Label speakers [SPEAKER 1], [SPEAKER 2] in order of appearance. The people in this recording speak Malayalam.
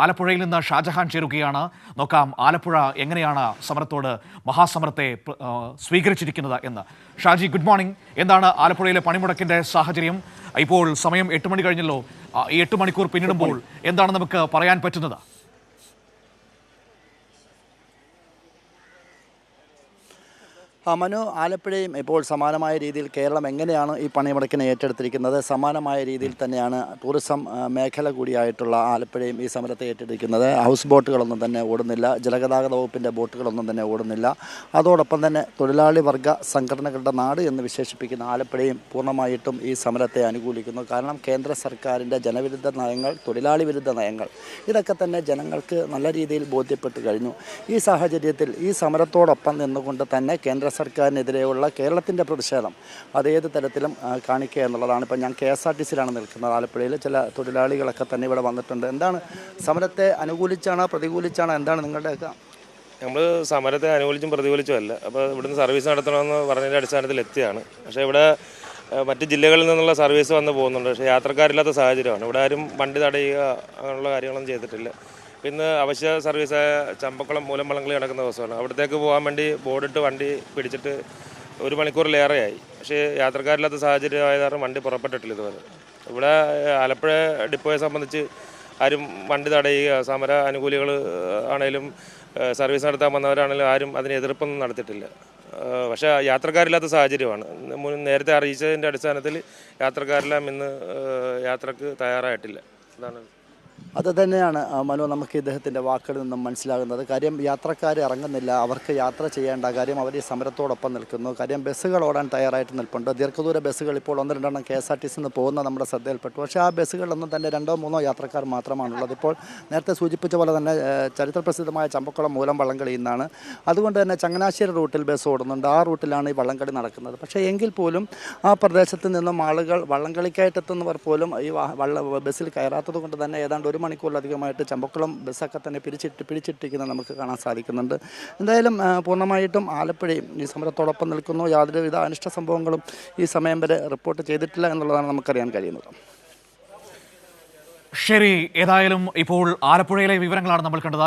[SPEAKER 1] ആലപ്പുഴയിൽ നിന്ന് ഷാജഹാൻ ചേരുകയാണ്. നോക്കാം ആലപ്പുഴ എങ്ങനെയാണ് സമരത്തോട് മഹാസമരത്തെ സ്വീകരിച്ചിരിക്കുന്നത് എന്ന്. Shaji, good morning. എന്താണ് ആലപ്പുഴയിലെ പണിമുടക്കിന്റെ സാഹചര്യം? ഇപ്പോൾ സമയം 8 മണി കഴിഞ്ഞല്ലോ. ഈ 8 മണിക്കൂർ പിന്നിടുമ്പോൾ എന്താണ് നമുക്ക് പറയാൻ പറ്റുന്നത്?
[SPEAKER 2] മനു, ആലപ്പുഴയും ഇപ്പോൾ സമാനമായ രീതിയിൽ കേരളം എങ്ങനെയാണ് ഈ പണിമുടക്കിനെ ഏറ്റെടുത്തിരിക്കുന്നത്, സമാനമായ രീതിയിൽ തന്നെയാണ് ടൂറിസം മേഖല കൂടിയായിട്ടുള്ള ആലപ്പുഴയും ഈ സമരത്തെ ഏറ്റെടുത്തിരിക്കുന്നത്. ഹൗസ് ബോട്ടുകളൊന്നും തന്നെ ഓടുന്നില്ല, ജലഗതാഗത വകുപ്പിൻ്റെ ബോട്ടുകളൊന്നും തന്നെ ഓടുന്നില്ല. അതോടൊപ്പം തന്നെ തൊഴിലാളി വർഗ സംഘടനകളുടെ നാട് എന്ന് വിശേഷിപ്പിക്കുന്ന ആലപ്പുഴയും പൂർണ്ണമായിട്ടും ഈ സമരത്തെ അനുകൂലിക്കുന്നു. കാരണം കേന്ദ്ര സർക്കാരിൻ്റെ ജനവിരുദ്ധ നയങ്ങൾ, തൊഴിലാളി വിരുദ്ധ നയങ്ങൾ, ഇതൊക്കെ തന്നെ ജനങ്ങൾക്ക് നല്ല രീതിയിൽ ബോധ്യപ്പെട്ടു കഴിഞ്ഞു. ഈ സാഹചര്യത്തിൽ ഈ സമരത്തോടൊപ്പം നിന്നുകൊണ്ട് തന്നെ കേന്ദ്ര സർക്കാരിനെതിരെയുള്ള കേരളത്തിൻ്റെ പ്രതിഷേധം അതേത് തരത്തിലും കാണിക്കുക എന്നുള്ളതാണ്. ഇപ്പം ഞാൻ KSRTCയിലാണ് നിൽക്കുന്നത്. ആലപ്പുഴയിൽ ചില തൊഴിലാളികളൊക്കെ തന്നെ ഇവിടെ വന്നിട്ടുണ്ട്. എന്താണ്, സമരത്തെ അനുകൂലിച്ചാണോ പ്രതികൂലിച്ചാണോ, എന്താണ് നിങ്ങളുടെയൊക്കെ?
[SPEAKER 3] നമ്മൾ സമരത്തെ അനുകൂലിച്ചും പ്രതികൂലിച്ചും അല്ല. അപ്പോൾ ഇവിടുന്ന് സർവീസ് നടത്തണമെന്ന് പറഞ്ഞതിൻ്റെ അടിസ്ഥാനത്തിൽ എത്തിയാണ്. പക്ഷേ ഇവിടെ മറ്റ് ജില്ലകളിൽ നിന്നുള്ള സർവീസ് വന്ന് പോകുന്നുണ്ട്. പക്ഷേ യാത്രക്കാരില്ലാത്ത സാഹചര്യമാണ്. ഇവിടെ ആരും വണ്ടി തടയുക അങ്ങനെയുള്ള കാര്യങ്ങളൊന്നും ചെയ്തിട്ടില്ല. ഇന്ന് അവശ്യ സർവീസായ ചമ്പക്കുളം മൂലംവള്ളംകളി നടക്കുന്ന ദിവസമാണ്. അവിടത്തേക്ക് പോകാൻ വേണ്ടി ബോർഡിട്ട് വണ്ടി പിടിച്ചിട്ട് 1 മണിക്കൂറിലേറെയായി. പക്ഷേ യാത്രക്കാരില്ലാത്ത സാഹചര്യം ആയ കാരണം വണ്ടി പുറപ്പെട്ടിട്ടില്ല ഇതുവരെ. ഇവിടെ ആലപ്പുഴ ഡിപ്പോയെ സംബന്ധിച്ച് ആരും വണ്ടി തടയുക, സമര അനുകൂലികൾ ആണെങ്കിലും സർവീസ് നടത്താൻ വന്നവരാണെങ്കിലും ആരും അതിന് എതിർപ്പൊന്നും നടത്തിയിട്ടില്ല. പക്ഷേ യാത്രക്കാരില്ലാത്ത സാഹചര്യമാണ്. നേരത്തെ അറിയിച്ചതിൻ്റെ അടിസ്ഥാനത്തിൽ യാത്രക്കാരെല്ലാം ഇന്ന് യാത്രക്ക് തയ്യാറായിട്ടില്ല. അതാണ്.
[SPEAKER 2] അത് തന്നെയാണ് മനു, നമുക്ക് ഇദ്ദേഹത്തിൻ്റെ വാക്കുകളിൽ നിന്നും മനസ്സിലാകുന്നത്. കാര്യം യാത്രക്കാർ ഇറങ്ങുന്നില്ല, അവർക്ക് യാത്ര ചെയ്യേണ്ട കാര്യം അവർ ഈ സമരത്തോടൊപ്പം നിൽക്കുന്നു. കാര്യം ബസ്സുകൾ ഓടാൻ തയ്യാറായിട്ട് നിൽപ്പുണ്ട്. ദീർഘദൂര ബസ്സുകൾ ഇപ്പോൾ 1-2 KSRTC നിന്ന് പോകുന്ന നമ്മുടെ ശ്രദ്ധയിൽപ്പെട്ടു. പക്ഷേ ആ ബസ്സുകളിലൊന്നും തന്നെ 2-3 യാത്രക്കാർ മാത്രമാണുള്ളത്. ഇപ്പോൾ നേരത്തെ സൂചിപ്പിച്ച പോലെ തന്നെ ചരിത്രപ്രസിദ്ധമായ ചമ്പക്കുളം മൂലം വള്ളംകളി ഇന്നാണ്. അതുകൊണ്ട് തന്നെ ചങ്ങനാശ്ശേരി റൂട്ടിൽ ബസ് ഓടുന്നുണ്ട്. ആ റൂട്ടിലാണ് ഈ വള്ളംകളി നടക്കുന്നത്. പക്ഷേ എങ്കിൽ പോലും ആ പ്രദേശത്ത് നിന്നും ആളുകൾ വള്ളംകളിക്കായിട്ടെത്തുന്നവർ പോലും ഈ ബസ്സിൽ കയറാത്തത് കൊണ്ട് തന്നെ ഏതാണ്ട് 1 മണിക്കൂറിലധികമായിട്ട് ചമ്പക്കുളം ബസ്സൊക്കെ തന്നെ പിടിച്ചിട്ടിരിക്കുന്നത് നമുക്ക് കാണാൻ സാധിക്കുന്നുണ്ട്. എന്തായാലും പൂർണ്ണമായിട്ടും ആലപ്പുഴയും ഈ സമരത്തോടൊപ്പം നിൽക്കുന്നു. യാതൊരുവിധ അനിഷ്ട സംഭവങ്ങളും ഈ സമയം വരെ റിപ്പോർട്ട് ചെയ്തിട്ടില്ല എന്നുള്ളതാണ് നമുക്കറിയാൻ കഴിയുന്നത്.
[SPEAKER 1] ശരി, ഏതായാലും ഇപ്പോൾ ആലപ്പുഴയിലെ വിവരങ്ങളാണ് നമ്മൾ കണ്ടത്.